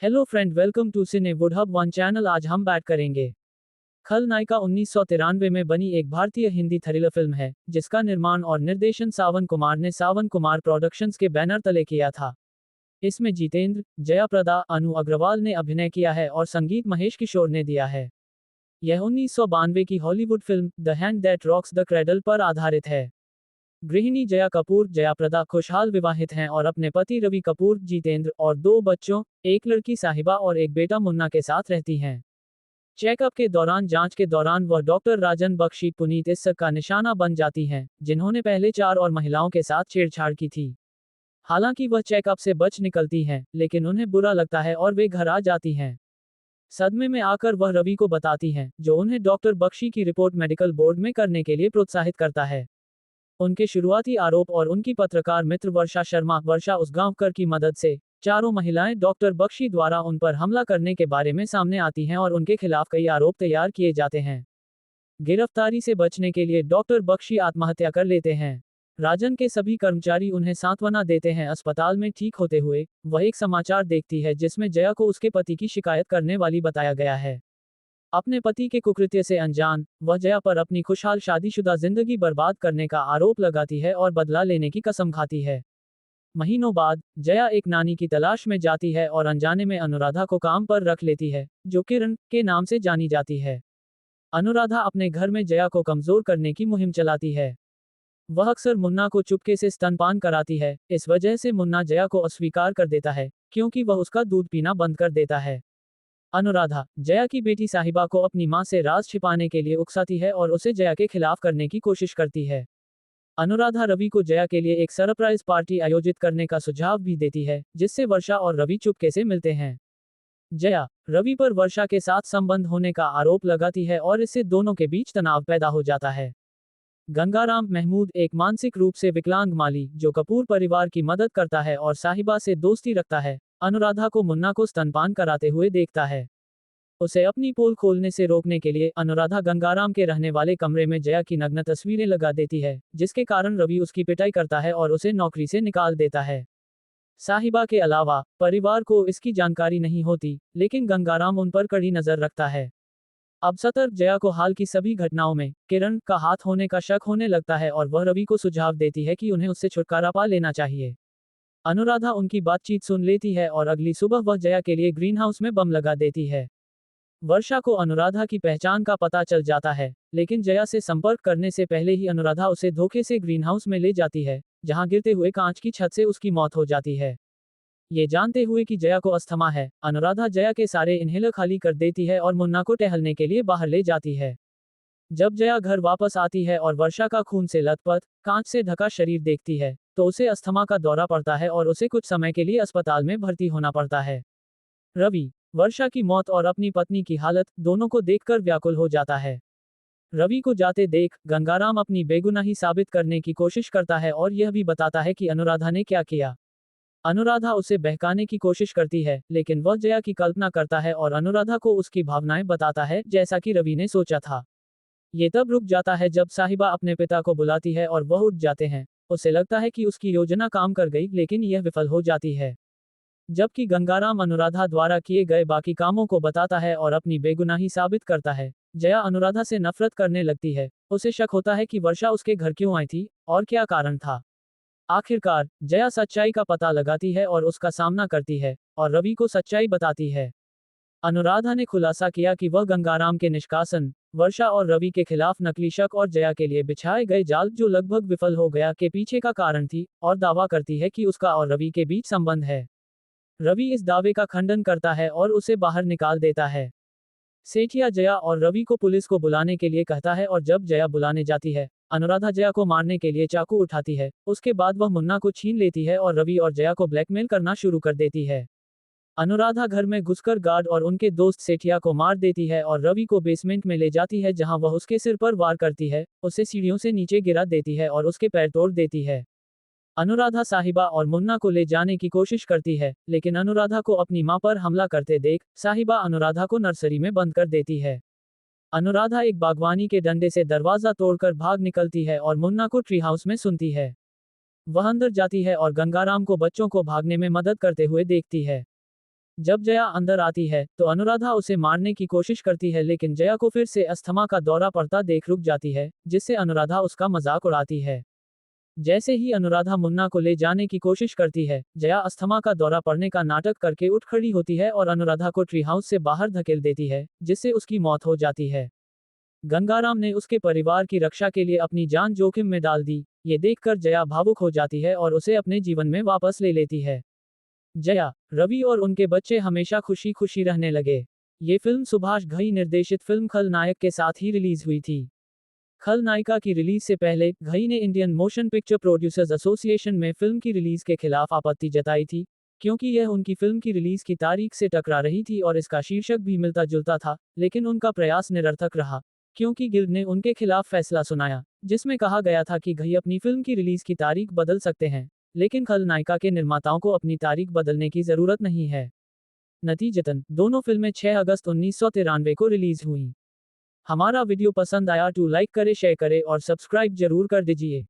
Hello friend, welcome to Cine Woodhub One channel. आज हम बात करेंगे खलनायिका 1993 में बनी एक भारतीय हिंदी थ्रिलर फिल्म है जिसका निर्माण और निर्देशन सावन कुमार ने सावन कुमार प्रोडक्शंस के बैनर तले किया था। इसमें जितेंद्र, जया प्रदा, अनु अग्रवाल ने अभिनय किया है और संगीत महेश किशोर ने दिया है। यह 1992 की Hollywood film the hand that rocks the cradle पर आधारित है। गृहिणी जया कपूर जया प्रदा खुशहाल विवाहित हैं और अपने पति रवि कपूर जितेंद्र और दो बच्चों, एक लड़की साहिबा और एक बेटा मुन्ना के साथ रहती हैं। चेकअप के दौरान जांच के दौरान वह डॉक्टर राजन बख्शी पुनीत इस्सक का निशाना बन जाती हैं, जिन्होंने पहले 4 और महिलाओं के साथ छेड़छाड़ की थी। हालांकि वह चेकअप से बच निकलती हैं, लेकिन उन्हें बुरा लगता है और वे घर आ जाती हैं। सदमे में आकर वह रवि को बताती हैं, जो उन्हें डॉक्टर बख्शी की रिपोर्ट मेडिकल बोर्ड में करने के लिए प्रोत्साहित करता है। उनके शुरुआती आरोप और उनकी पत्रकार मित्र वर्षा शर्मा वर्षा उसगांवकर की मदद से चारों महिलाएं डॉक्टर बख्शी द्वारा उन पर हमला करने के बारे में सामने आती हैं और उनके खिलाफ कई आरोप तैयार किए जाते हैं। गिरफ्तारी से बचने के लिए डॉक्टर बख्शी आत्महत्या कर लेते हैं। राजन के सभी कर्मचारी उन्हें सांत्वना देते हैं। अस्पताल में ठीक होते हुए वह एक समाचार देखती है जिसमें जया को उसके पति की शिकायत करने वाली बताया गया है। अपने पति के कुकृत्य से अनजान वह जया पर अपनी खुशहाल शादीशुदा जिंदगी बर्बाद करने का आरोप लगाती है और बदला लेने की कसम खाती है। महीनों बाद जया एक नानी की तलाश में जाती है और अनजाने में अनुराधा को काम पर रख लेती है, जो किरण के नाम से जानी जाती है। अनुराधा अपने घर में जया को कमजोर करने की मुहिम चलाती है। वह अक्सर मुन्ना को चुपके से स्तनपान कराती है। इस वजह से मुन्ना जया को अस्वीकार कर देता है, क्योंकि वह उसका दूध पीना बंद कर देता है। अनुराधा जया की बेटी साहिबा को अपनी मां से राज छिपाने के लिए उकसाती है और उसे जया के खिलाफ करने की कोशिश करती है। अनुराधा रवि को जया के लिए एक सरप्राइज पार्टी आयोजित करने का सुझाव भी देती है, जिससे वर्षा और रवि चुपके से मिलते हैं। जया रवि पर वर्षा के साथ संबंध होने का आरोप लगाती है और इससे दोनों के बीच तनाव पैदा हो जाता है। गंगाराम महमूद एक मानसिक रूप से विकलांग माली जो कपूर परिवार की मदद करता है और साहिबा से दोस्ती रखता है, अनुराधा को मुन्ना को स्तनपान कराते हुए देखता है। उसे अपनी पोल खोलने से रोकने के लिए अनुराधा गंगाराम के रहने वाले कमरे में जया की नग्न तस्वीरें लगा देती है, जिसके कारण रवि उसकी पिटाई करता है और उसे नौकरी से निकाल देता है। साहिबा के अलावा परिवार को इसकी जानकारी नहीं होती, लेकिन गंगाराम उन पर कड़ी नजर रखता है। अब सतर्क जया को हाल की सभी घटनाओं में किरण का हाथ होने का शक होने लगता है और वह रवि को सुझाव देती है कि उन्हें उससे छुटकारा पा लेना चाहिए। अनुराधा उनकी बातचीत सुन लेती है और अगली सुबह वह जया के लिए ग्रीन हाउस में बम लगा देती है। वर्षा को अनुराधा की पहचान का पता चल जाता है, लेकिन जया से संपर्क करने से पहले ही अनुराधा उसे धोखे से ग्रीन हाउस में ले जाती है, जहां गिरते हुए कांच की छत से उसकी मौत हो जाती है। ये जानते हुए कि जया को अस्थमा है, अनुराधा जया के सारे इन्हेलर खाली कर देती है और मुन्ना को टहलने के लिए बाहर ले जाती है। जब जया घर वापस आती है और वर्षा का खून से लथपथ, कांच से ढका शरीर देखती है, तो उसे अस्थमा का दौरा पड़ता है और उसे कुछ समय के लिए अस्पताल में भर्ती होना पड़ता है। रवि वर्षा की मौत और अपनी पत्नी की हालत दोनों को देखकर व्याकुल हो जाता है। रवि को जाते देख गंगाराम अपनी बेगुनाही साबित करने की कोशिश करता है और यह भी बताता है कि अनुराधा ने क्या किया। अनुराधा उसे बहकाने की कोशिश करती है, लेकिन वह जया की कल्पना करता है और अनुराधा को उसकी भावनाएं बताता है, जैसा कि रवि ने सोचा था। ये तब रुक जाता है जब साहिबा अपने पिता को बुलाती है और वह उठ जाते हैं। उसे लगता है कि उसकी योजना काम कर गई, लेकिन यह विफल हो जाती है। जबकि गंगाराम अनुराधा द्वारा किए गए बाकी कामों को बताता है और अपनी बेगुनाही साबित करता है, जया अनुराधा से नफरत करने लगती है। उसे शक होता है कि वर्षा उसके घर क्यों आई थी और क्या कारण था। आखिरकार जया सच्चाई का पता लगाती है और उसका सामना करती है और रवि को सच्चाई बताती है। अनुराधा ने खुलासा किया कि वह गंगाराम के निष्कासन, वर्षा और रवि के खिलाफ नकली शक और जया के लिए बिछाए गए जाल जो लगभग विफल हो गया के पीछे का कारण थी, और दावा करती है कि उसका और रवि के बीच संबंध है। रवि इस दावे का खंडन करता है और उसे बाहर निकाल देता है। सेठिया जया और रवि को पुलिस को बुलाने के लिए कहता है और जब जया बुलाने जाती है, अनुराधा जया को मारने के लिए चाकू उठाती है। उसके बाद वह मुन्ना को छीन लेती है और रवि और जया को ब्लैकमेल करना शुरू कर देती है। अनुराधा घर में घुसकर गार्ड और उनके दोस्त सेठिया को मार देती है और रवि को बेसमेंट में ले जाती है, जहां वह उसके सिर पर वार करती है, उसे सीढ़ियों से नीचे गिरा देती है और उसके पैर तोड़ देती है। अनुराधा साहिबा और मुन्ना को ले जाने की कोशिश करती है, लेकिन अनुराधा को अपनी मां पर हमला करते देख साहिबा अनुराधा को नर्सरी में बंद कर देती है। अनुराधा एक बागवानी के डंडे से दरवाजा तोड़कर भाग निकलती है और मुन्ना को ट्री हाउस में सुनती है। वह अंदर जाती है और गंगाराम को बच्चों को भागने में मदद करते हुए देखती है। जब जया अंदर आती है तो अनुराधा उसे मारने की कोशिश करती है, लेकिन जया को फिर से अस्थमा का दौरा पड़ता देख रुक जाती है, जिससे अनुराधा उसका मजाक उड़ाती है। जैसे ही अनुराधा मुन्ना को ले जाने की कोशिश करती है, जया अस्थमा का दौरा पड़ने का नाटक करके उठ खड़ी होती है और अनुराधा को ट्री हाउस से बाहर धकेल देती है, जिससे उसकी मौत हो जाती है। गंगाराम ने उसके परिवार की रक्षा के लिए अपनी जान जोखिम में डाल दी। ये देखकर जया भावुक हो जाती है और उसे अपने जीवन में वापस ले लेती है। जया, रवि और उनके बच्चे हमेशा खुशी खुशी रहने लगे। ये फिल्म सुभाष घई निर्देशित फिल्म खलनायक के साथ ही रिलीज हुई थी। खलनायिका की रिलीज से पहले घई ने Indian motion picture producers association में फिल्म की रिलीज के खिलाफ आपत्ति जताई थी, क्योंकि यह उनकी फिल्म की रिलीज की तारीख से टकरा रही थी और इसका शीर्षक भी मिलता जुलता था, लेकिन उनका प्रयास निरर्थक रहा, क्योंकि गिल्ड ने उनके खिलाफ फैसला सुनाया, जिसमें कहा गया था कि घई अपनी फिल्म की रिलीज की तारीख बदल सकते हैं, लेकिन खलनायिका के निर्माताओं को अपनी तारीख बदलने की जरूरत नहीं है। नतीजतन, दोनों फिल्में 6 अगस्त 1993 को रिलीज हुईं। हमारा वीडियो पसंद आया तो लाइक करे, शेयर करे और सब्सक्राइब जरूर कर दीजिए।